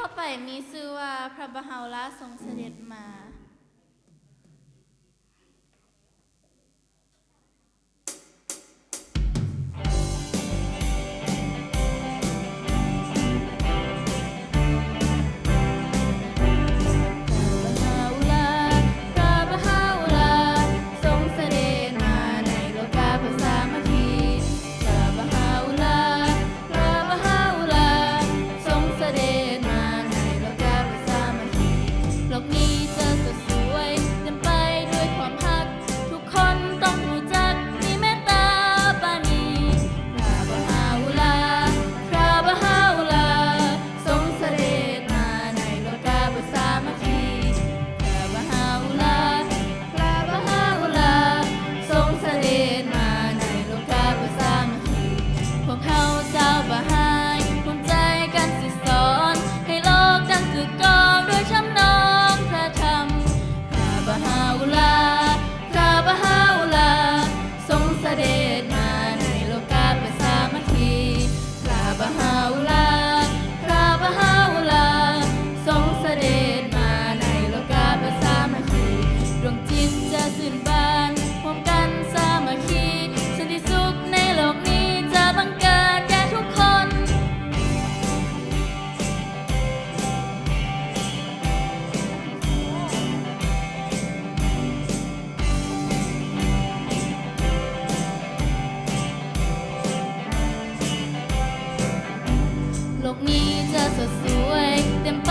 ต่อไปมีชื่อว่าพระบหาวราทรงเสด็จมาโลกนี้จะสดสวยเต็มไปด้วยความรักทุกคนต้องรู้จักมีเมตตาปราณีพระบหาวราพระบหาวราทรงเสด็จมาในโลกาเพื่อสามัคคีพระบหาวราพระบหาวราทรงเสด็จมาในโลกาเพื่อสามัคคีพวกเขาชาวบหายภูมิใจกันสิสอนให้โลกกันคือกองด้วยช้ำนองพระธรรมพระบหาวราพระบหาวราทรงเสด็จมาในโลกาเพื่อสามัคคีพระบหาวราพระบหาวราทรงเสด็จมาในโลกาเพื่อสามัคคีดวงจิตจะชื่นบานพร้อมกันสามัคคีสันติสุขในโลกนี้จะบังเกิดแก่ทุกคนโลกนี้จะสดสวยเต็มไป